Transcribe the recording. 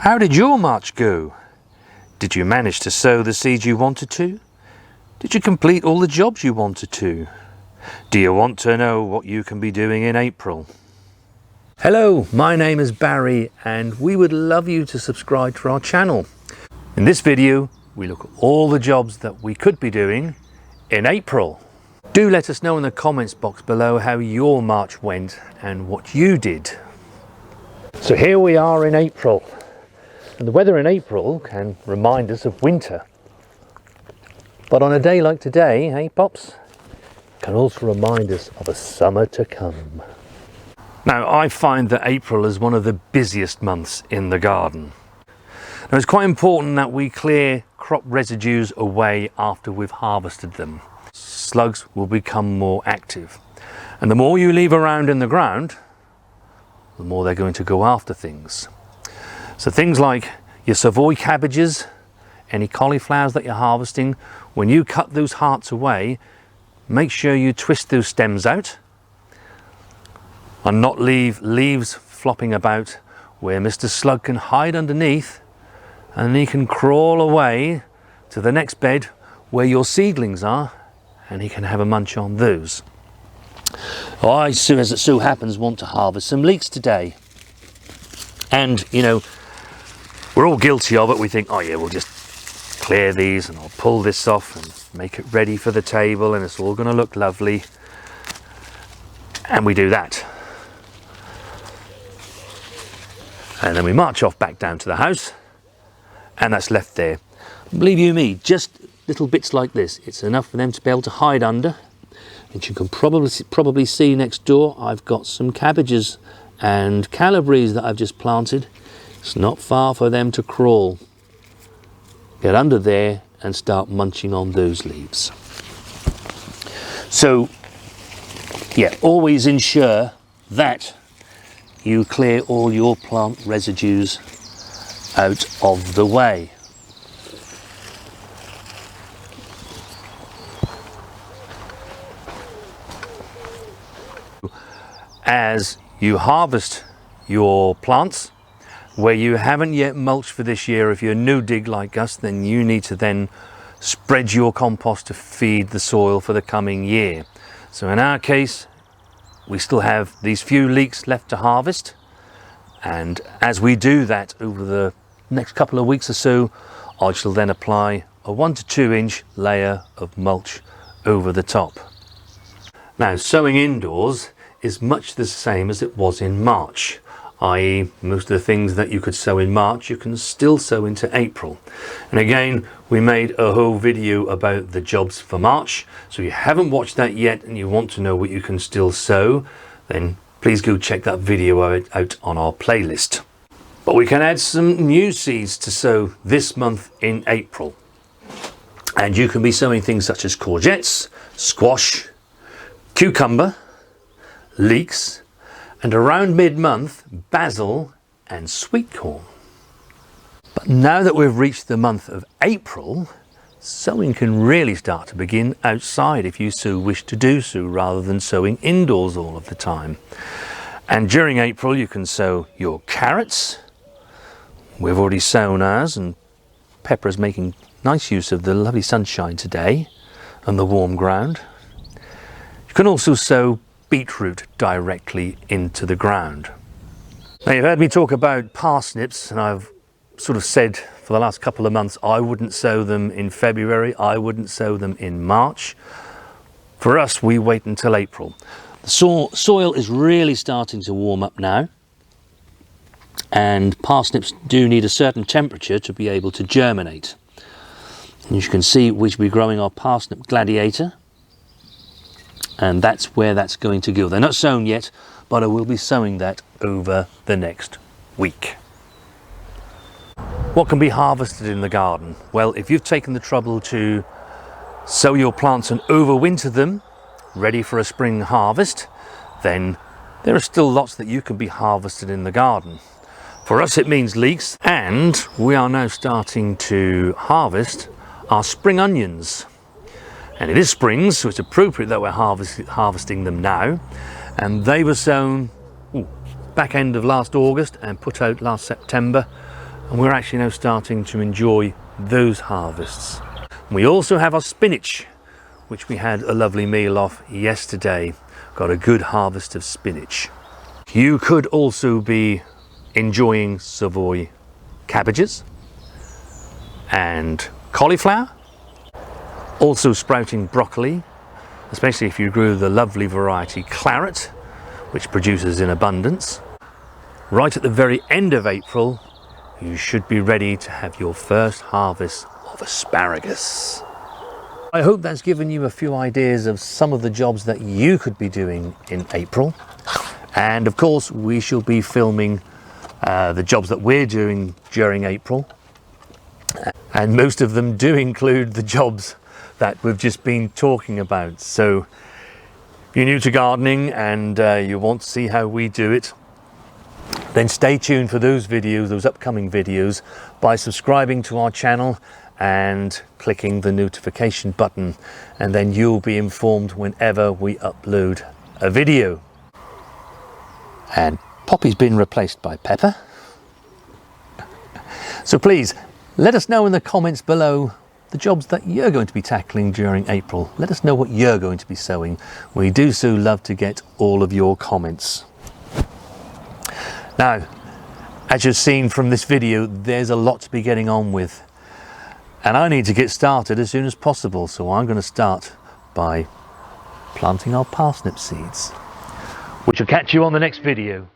How did your March go? Did you manage to sow the seeds you wanted to? Did you complete all the jobs you wanted to? Do you want to know what you can be doing in April? Hello, my name is Barry and we would love you to subscribe to our channel. In this video, we look at all the jobs that we could be doing in April. Do let us know in the comments box below how your March went and what you did. So here we are in April, and the weather in April can remind us of winter. But on a day like today, hey Pops, can also remind us of a summer to come. Now I find that April is one of the busiest months in the garden. Now it's quite important that we clear crop residues away after we've harvested them. Slugs will become more active, and the more you leave around in the ground, the more they're going to go after things. So things like your Savoy cabbages, any cauliflowers that you're harvesting, when you cut those hearts away, make sure you twist those stems out and not leave leaves flopping about where Mr. Slug can hide underneath, and he can crawl away to the next bed where your seedlings are, and he can have a munch on those. I, as it so happens, want to harvest some leeks today. And, you know, we're all guilty of it. We think, oh yeah, we'll just clear these and I'll pull this off and make it ready for the table and it's all going to look lovely. And we do that. And then we march off back down to the house, and that's left there. Believe you me, just little bits like this, it's enough for them to be able to hide under. And you can probably see next door I've got some cabbages and calibrees that I've just planted. It's not far for them to crawl. Get under there and start munching on those leaves. So yeah, always ensure that you clear all your plant residues out of the way. As you harvest your plants, where you haven't yet mulched for this year, if you're a new dig like us, then you need to then spread your compost to feed the soil for the coming year. So in our case, we still have these few leeks left to harvest, and as we do that over the next couple of weeks or so, I shall then apply a 1 to 2 inch layer of mulch over the top. Now, sowing indoors is much the same as it was in March, i.e. most of the things that you could sow in March you can still sow into April. And again, we made a whole video about the jobs for March, so if you haven't watched that yet and you want to know what you can still sow, then please go check that video out on our playlist. But we can add some new seeds to sow this month in April, and you can be sowing things such as courgettes, squash, cucumber, leeks, and around mid-month, basil and sweet corn. But now that we've reached the month of April, sowing can really start to begin outside if you so wish to do so, rather than sowing indoors all of the time. And during April you can sow your carrots. We've already sown ours, and Pepper's making nice use of the lovely sunshine today and the warm ground. You can also sow beetroot directly into the ground. Now, you've heard me talk about parsnips, and I've sort of said for the last couple of months I wouldn't sow them in February, I wouldn't sow them in March. For us, we wait until April. The soil is really starting to warm up now, and parsnips do need a certain temperature to be able to germinate. And as you can see, we should be growing our parsnip gladiator, and that's where that's going to go. They're not sown yet, but I will be sowing that over the next week. What can be harvested in the garden? Well, if you've taken the trouble to sow your plants and overwinter them, ready for a spring harvest, then there are still lots that you can be harvested in the garden. For us it means leeks, and we are now starting to harvest our spring onions. And it is spring, so it's appropriate that we're harvesting them now. And they were sown back end of last August and put out last September. and we're actually now starting to enjoy those harvests. We also have our spinach, which we had a lovely meal off yesterday. Got a good harvest of spinach. You could also be enjoying Savoy cabbages and cauliflower, also sprouting broccoli, especially if you grew the lovely variety claret, which produces in abundance. Right at the very end of April, you should be ready to have your first harvest of asparagus. I hope that's given you a few ideas of some of the jobs that you could be doing in April. And of course, we shall be filming the jobs that we're doing during April. And most of them do include the jobs that we've just been talking about. So if you're new to gardening and you want to see how we do it, then stay tuned for those videos, those upcoming videos, by subscribing to our channel and clicking the notification button, and then you'll be informed whenever we upload a video. And Poppy's been replaced by Pepper. So please let us know in the comments below the jobs that you're going to be tackling during April. Let us know what you're going to be sowing. We do so love to get all of your comments. Now, as you've seen from this video, there's a lot to be getting on with, and I need to get started as soon as possible. So I'm going to start by planting our parsnip seeds, which will catch you on the next video.